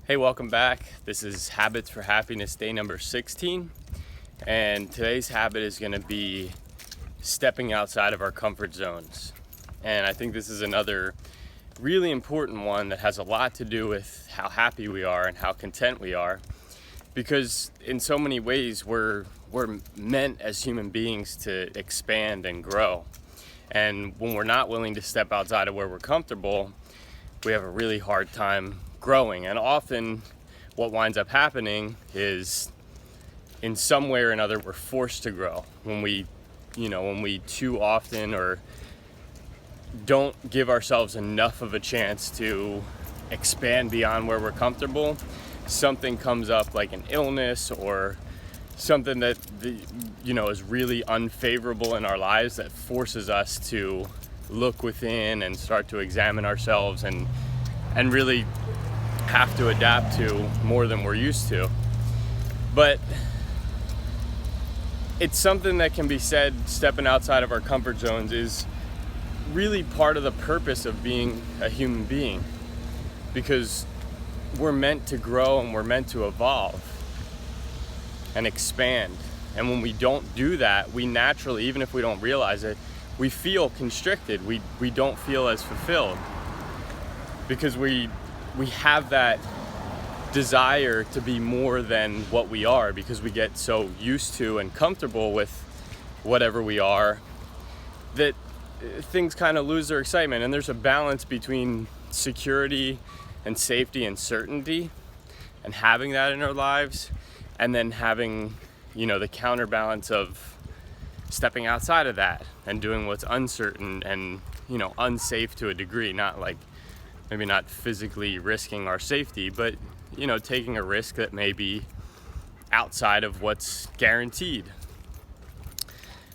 Hey, welcome back. This is Habits for Happiness day number 16. And today's habit is going to be stepping outside of our comfort zones. And I think this is another really important one that has a lot to do with how happy we are and how content we are. Because in so many ways, we're meant as human beings to expand and grow. And when we're not willing to step outside of where we're comfortable, we have a really hard time growing. And often what winds up happening is in some way or another we're forced to grow when we too often or don't give ourselves enough of a chance to expand beyond where we're comfortable. Something comes up like an illness or something that is really unfavorable in our lives that forces us to look within and start to examine ourselves and really have to adapt to more than we're used to. But it's something that can be said, stepping outside of our comfort zones is really part of the purpose of being a human being, because we're meant to grow and we're meant to evolve and expand. And when we don't do that, we naturally, even if we don't realize it, we feel constricted. We don't feel as fulfilled because we have that desire to be more than what we are, because we get so used to and comfortable with whatever we are that things kind of lose their excitement. And there's a balance between security and safety and certainty and having that in our lives, and then having the counterbalance of stepping outside of that and doing what's uncertain and unsafe to a degree, maybe not physically risking our safety, but taking a risk that may be outside of what's guaranteed.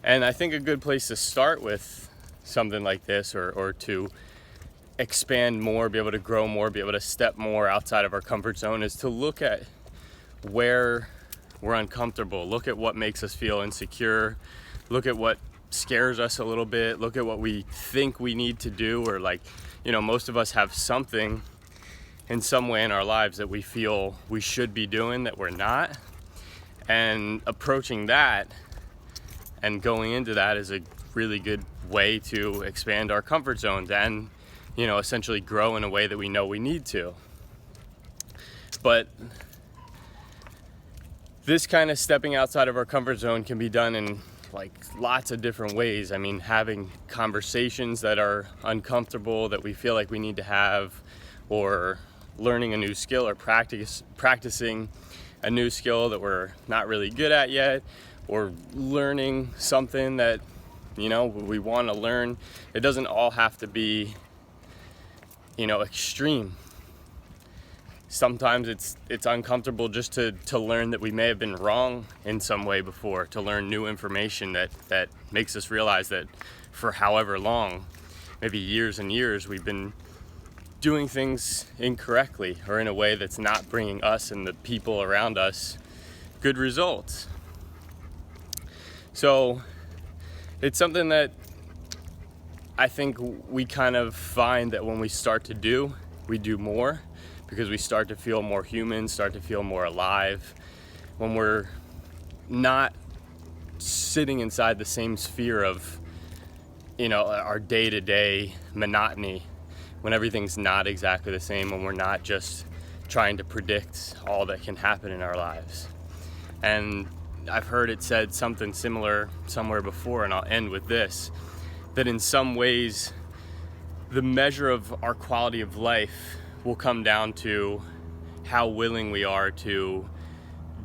And I think a good place to start with something like this, or to expand more, be able to grow more, be able to step more outside of our comfort zone, is to look at where we're uncomfortable, look at what makes us feel insecure, look at what scares us a little bit, look at what we think we need to do, or most of us have something in some way in our lives that we feel we should be doing that we're not. And approaching that and going into that is a really good way to expand our comfort zones and essentially grow in a way that we know we need to. But this kind of stepping outside of our comfort zone can be done in lots of different ways. I mean, having conversations that are uncomfortable that we feel like we need to have, or learning a new skill, or practicing a new skill that we're not really good at yet, or learning something that we want to learn. It doesn't all have to be extreme. Sometimes it's uncomfortable just to learn that we may have been wrong in some way before, to learn new information that makes us realize that for however long, maybe years and years, we've been doing things incorrectly or in a way that's not bringing us and the people around us good results. So it's something that I think we kind of find that when we start to do, we do more, because we start to feel more human, start to feel more alive. When we're not sitting inside the same sphere of, our day-to-day monotony, when everything's not exactly the same, when we're not just trying to predict all that can happen in our lives. And I've heard it said something similar somewhere before, and I'll end with this, that in some ways, the measure of our quality of life will come down to how willing we are to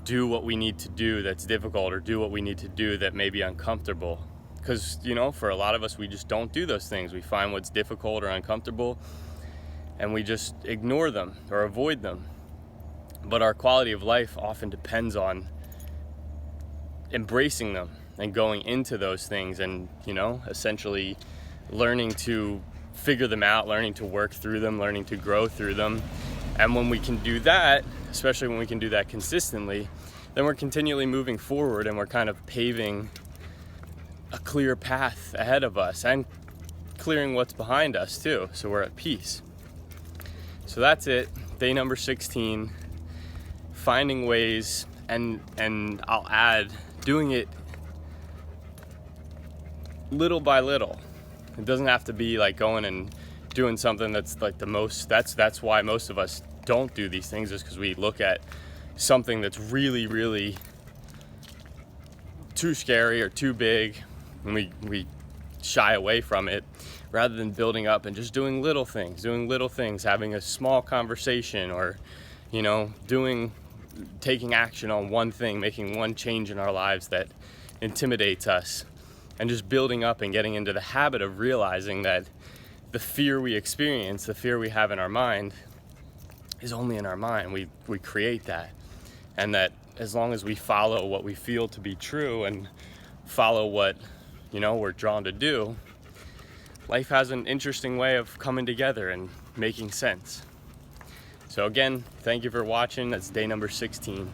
do what we need to do that's difficult, or do what we need to do that may be uncomfortable. Because, for a lot of us, we just don't do those things. We find what's difficult or uncomfortable and we just ignore them or avoid them. But our quality of life often depends on embracing them and going into those things and, essentially learning to figure them out, learning to work through them, learning to grow through them. And when we can do that, especially when we can do that consistently, then we're continually moving forward and we're kind of paving a clear path ahead of us and clearing what's behind us too, so we're at peace. So that's it. day number 16, finding ways, and I'll add, doing it little by little. It doesn't have to be like going and doing something that's like the most, that's why most of us don't do these things, is because we look at something that's really, really too scary or too big, and we shy away from it, rather than building up and just doing little things, having a small conversation, or, you know, taking action on one thing, making one change in our lives that intimidates us, and just building up and getting into the habit of realizing that the fear we experience, the fear we have in our mind, is only in our mind. We create that. And that as long as we follow what we feel to be true and follow what, you know, we're drawn to do, life has an interesting way of coming together and making sense. So again, thank you for watching. That's day number 16.